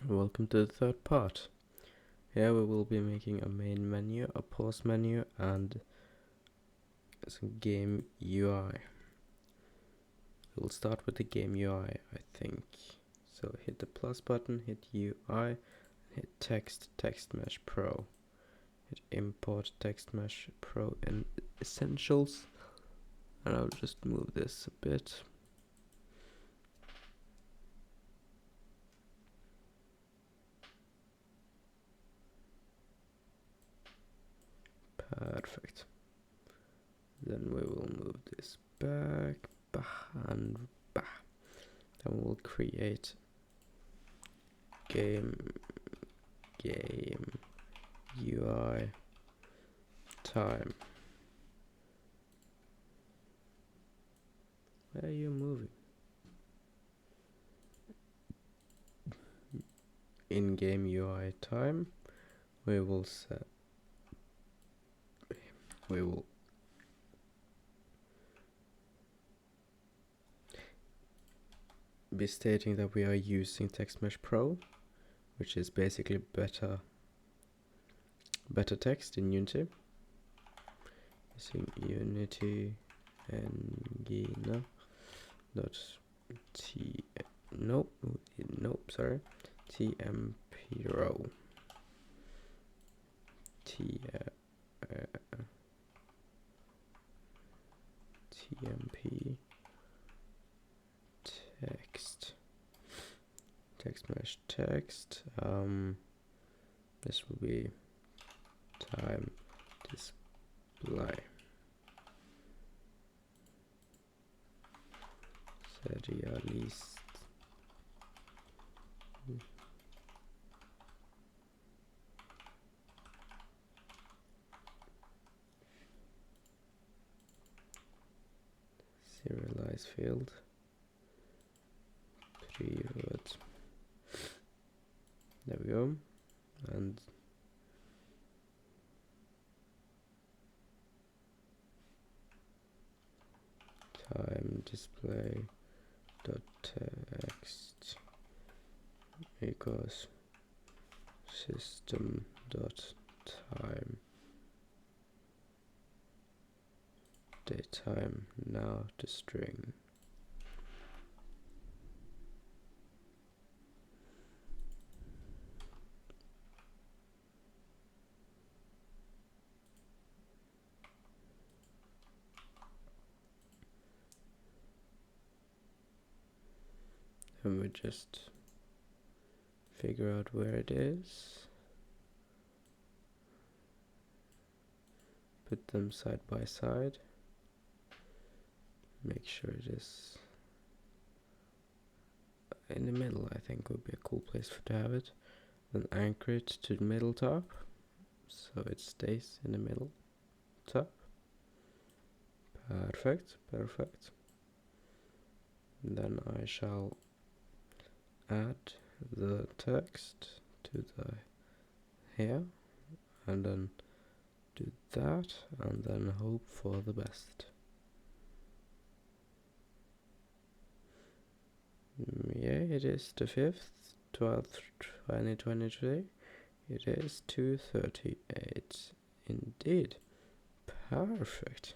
Welcome to the third part. Here we will be making a main menu, a pause menu, and some game UI. We'll start with the game UI, I think. So hit the plus button, hit UI, hit text mesh pro. Hit import text mesh pro in essentials. And I'll just move this a bit. Perfect. Then we will move this back, and back. Then we'll create game UI time. Where are you moving? In game UI time, we will be stating that we are using TextMesh Pro, which is basically better text in Unity. Using Unity Ngina dot t sorry tmpro tmp text mesh text. This will be time display. Serialist. Serialize field. Period. There we go. And time display dot text equals system dot time datetime now to string. And we just figure out where it is, put them side by side, make sure it is in the middle. I think would be a cool place to have it. Then anchor it to the middle top so it stays in the middle top. Perfect. And then I shall add the text to the here, and then do that, and then hope for the best. Yeah, it is the 5th, 12th, 2023. It is 2:38 indeed. Perfect.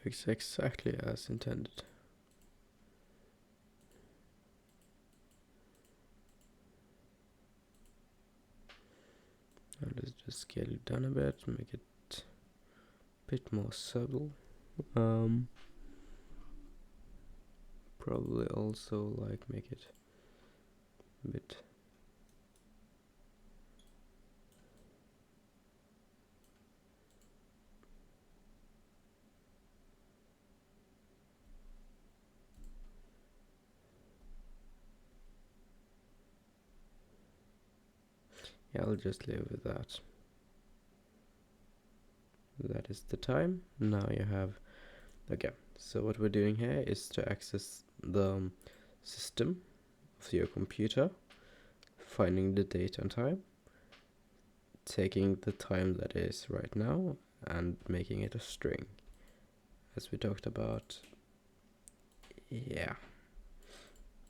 Works exactly as intended. And let's just scale it down a bit, make it a bit more subtle. Probably also like make it a bit I'll just live with that. That is the time. Now you have, okay, so what we're doing here is to access the system of your computer, finding the date and time, taking the time that is right now and making it a string, as we talked about. Yeah.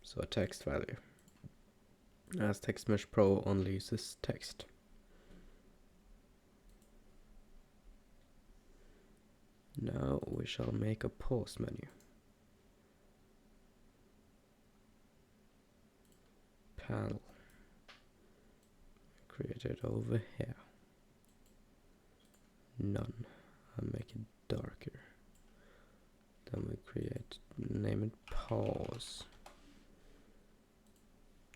So a text value. As Text Mesh Pro only uses text. Now we shall make a pause menu. Panel. Create it over here. None. And make it darker. Then we name it pause.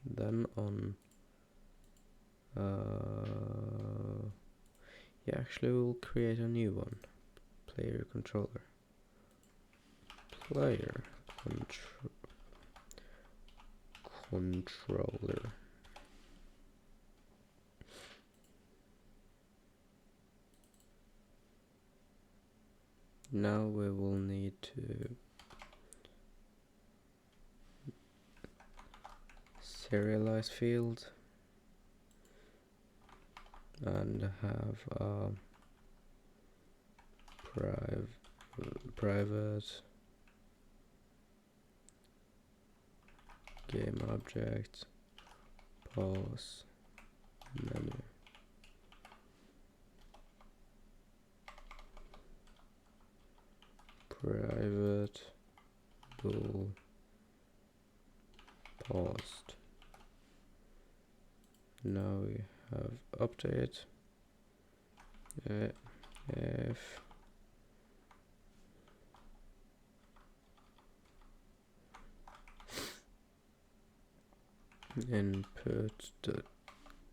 Then on yeah, actually we'll create a new one. Player controller. Player controller. Now we will need to serialize field and have a private game object pause menu. Private bool paused. Now we have update if input the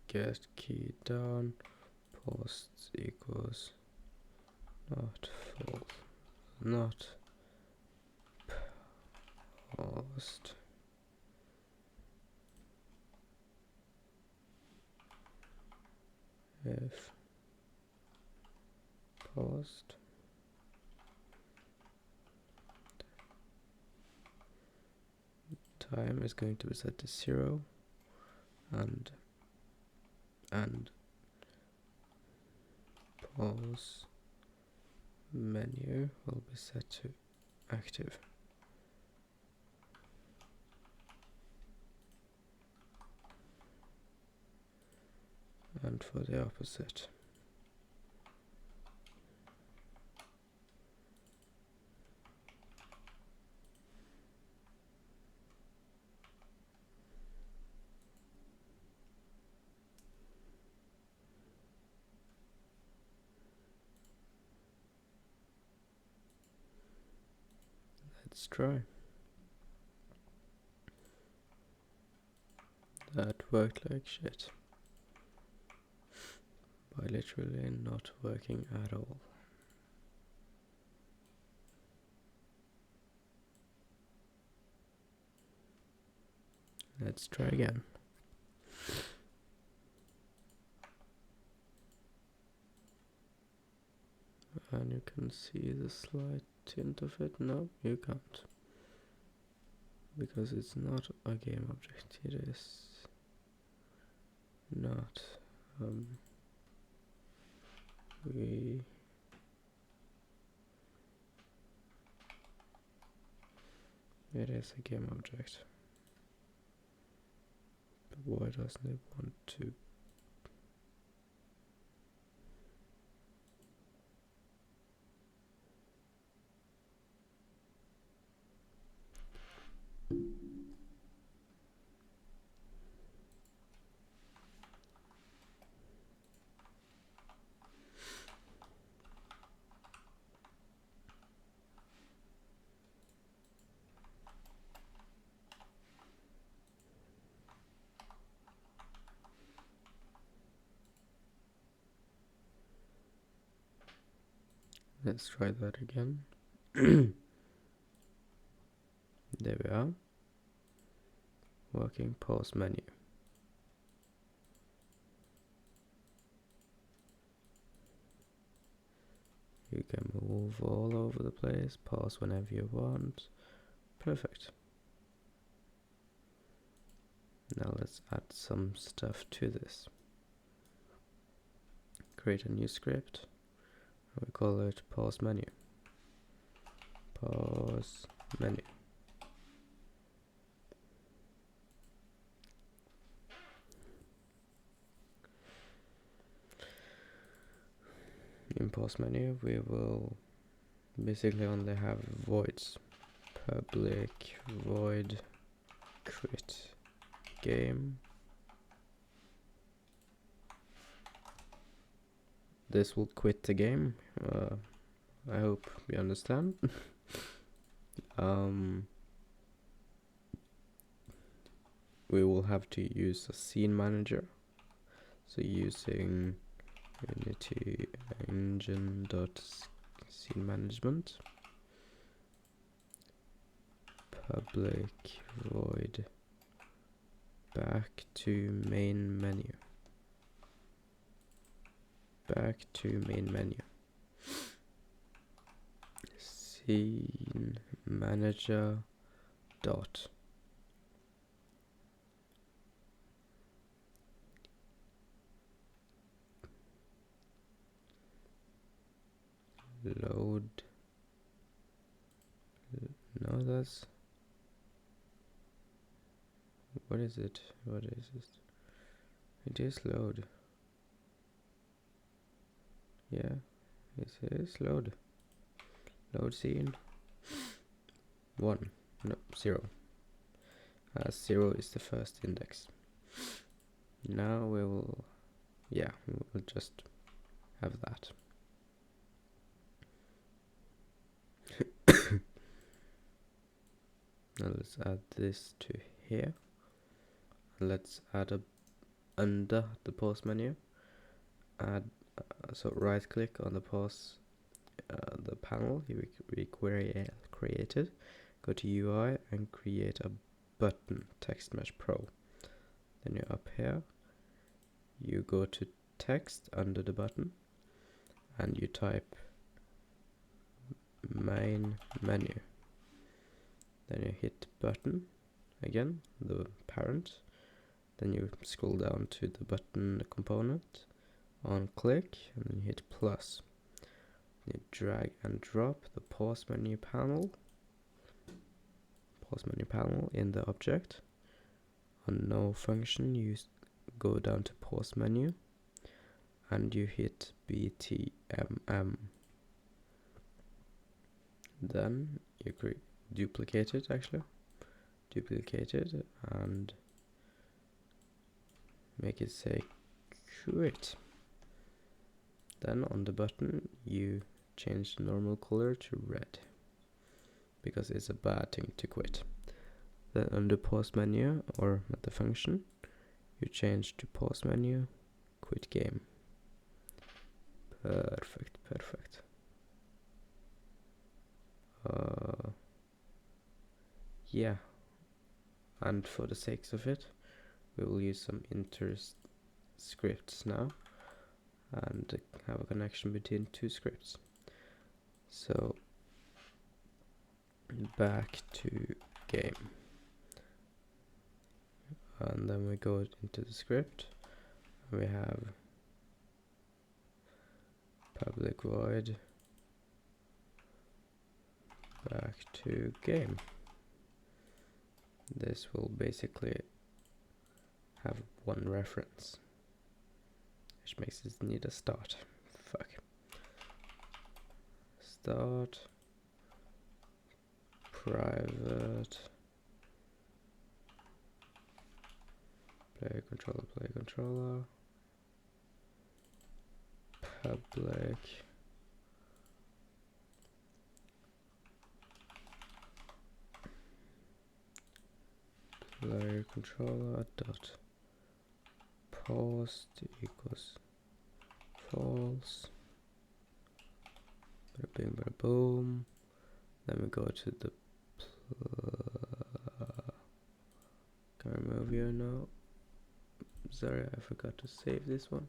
get key down posts equals not full, not paused. If paused, time is going to be set to 0 and pause menu will be set to active. And for the opposite, let's try. That worked like shit. By literally not working at all. Let's try again. And you can see the slight tint of it. No, you can't. Because it's not a game object. It is not. It is a game object. But why doesn't it want to? Let's try that again. There we are. Working pause menu. You can move all over the place, pause whenever you want. Perfect. Now let's add some stuff to this. Create a new script. We call it pause menu. Pause menu. in pause menu we will basically only have voids. Public void quit game. This will quit the game. I hope you understand. We will have to use a scene manager. So using Unity engine.scene management, public void back to main menu. Back to main menu. Scene manager dot load. No, that's, what is it? What is this? It is load. Yeah, it is load. Load scene. 1. No, 0. 0 is the first index. Now we will, yeah, we will just have that. Now let's add this to here. Let's add a under the pause menu. Add so right click on the pause, the panel we created. Go to UI and create a button, Text Mesh Pro. Then you're up here. You go to text under the button and you type main menu. Then you hit button again, the parent. Then you scroll down to the button component, on click, and then you hit plus. You drag and drop the pause menu panel in the object. On no function, you go down to pause menu and you hit BTMM. Then you duplicate it and make it say quit. Then on the button you change the normal color to red because it's a bad thing to quit. Then under pause menu or at the function you change to pause menu quit game. Perfect. Yeah, and for the sakes of it we will use some scripts now and have a connection between two scripts. So back to game, and then we go into the script and we have public void back to game. This will basically have one reference, which makes it need a start. Start private play controller public player controller dot post equals false. Bada bing, bada boom. Then we go to the can I remove you now? Sorry, I forgot to save this one.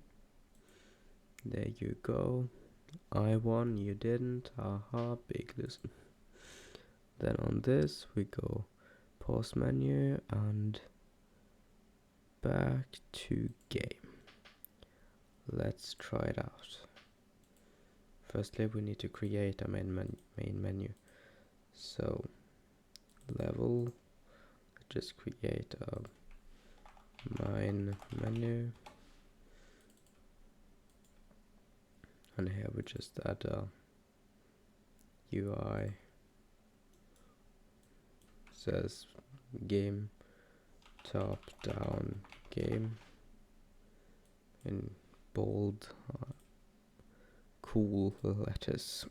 There you go. I won, you didn't. Haha, big listen. Then on this we go pause menu and back to game. Let's try it out. Firstly, we need to create a main menu. So level, just create a main menu and here we just add a UI. Says game top down game in bold cool letters.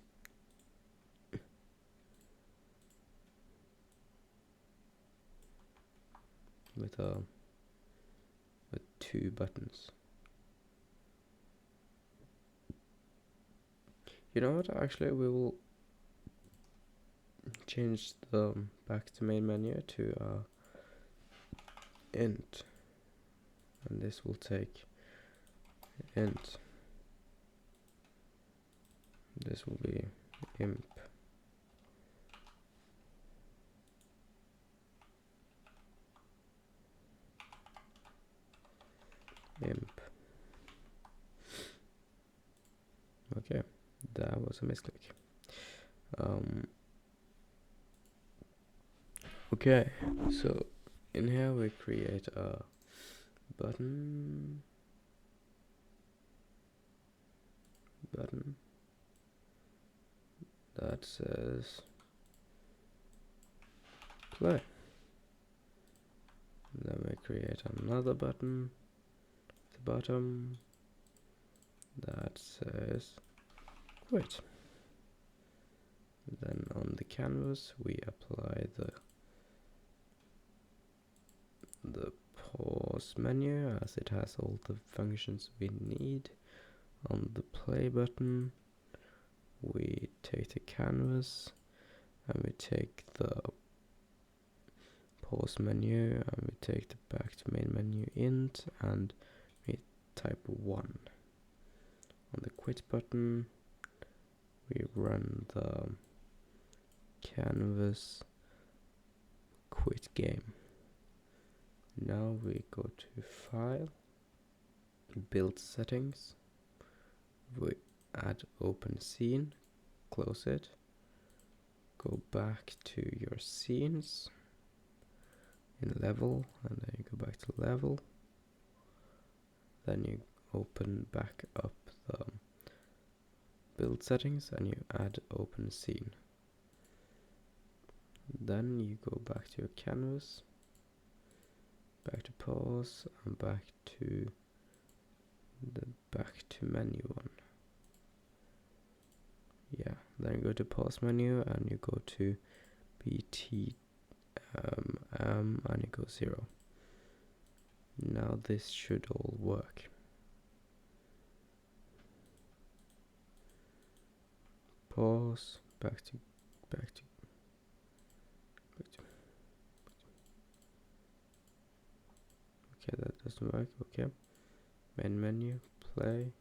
With 2 buttons. You know what? Actually, we will change the back to main menu to int, and this will take int. This will be imp. Okay, that was a mistake. Okay, so in here we create a button that says play. Then we create another button at the bottom that says quit. Then on the canvas we apply the pause menu, as it has all the functions we need. On the play button we take the canvas and we take the pause menu and we take the back to main menu int and we type 1. On the quit button we run the canvas quit game. Now we go to file, build settings, we add open scene, close it, go back to your scenes in level, and then you go back to level, then you open back up the build settings and you add open scene. Then you go back to your canvas, back to pause, and back to the back to menu one. Yeah, then you go to pause menu and you go to BT and you go 0. Now this should all work. Pause, back to okay, that doesn't work. Okay, main menu, play.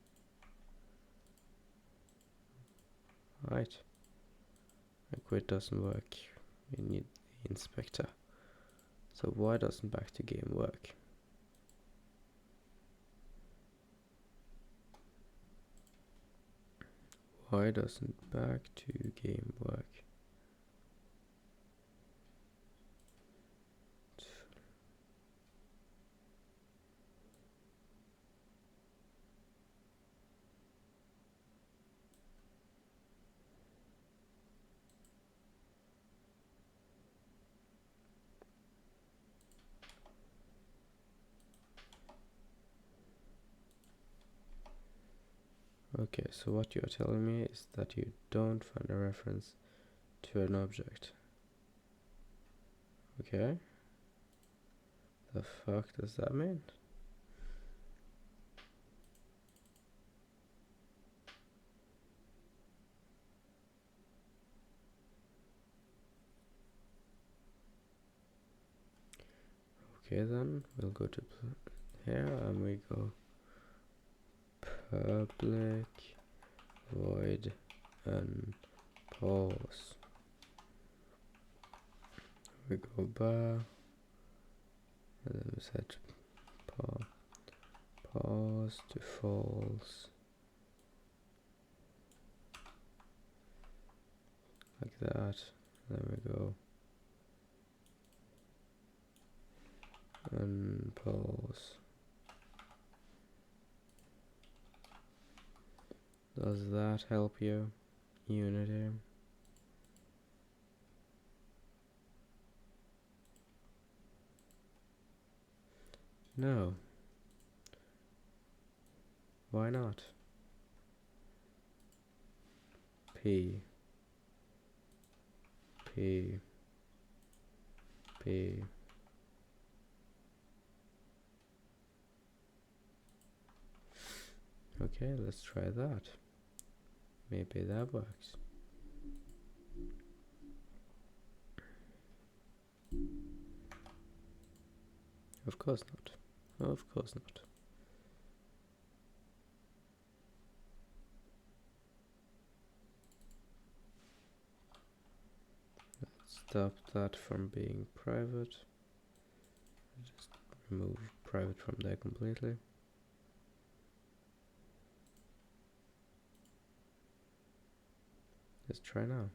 Right, quit doesn't work. We need the inspector. So why doesn't back to game work? Why doesn't back to game work? Okay, so what you're telling me is that you don't find a reference to an object. Okay. The fuck does that mean? Okay, then we'll go to here and we go public void and pause. We go bar and then we set pause to false, like that. Then we go and pause. Does that help you? Unity. No. Why not? P. P. P. Okay, let's try that. Maybe that works. Of course not. Of course not. Let's stop that from being private. Just remove private from there completely. Let's try now.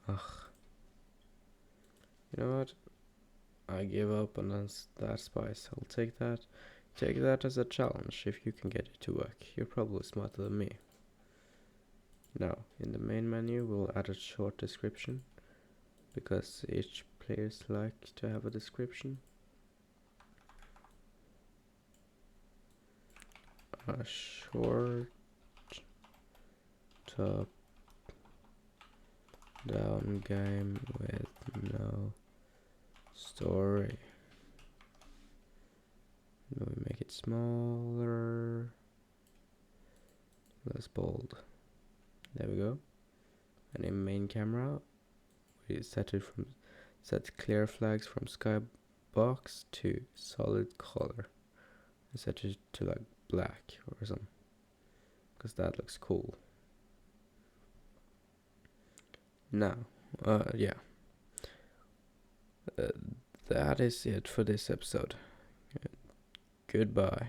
Ugh. You know what? I give up on that spice. I'll take that. Take that as a challenge. If you can get it to work, you're probably smarter than me. Now, in the main menu, we'll add a short description, because each players like to have a description. A short top down game with no story. Now we make it smaller, less bold. There we go. And in main camera, we set clear flags from skybox to solid color. I set it to like black or something, because that looks cool. Now, yeah. That is it for this episode. Goodbye.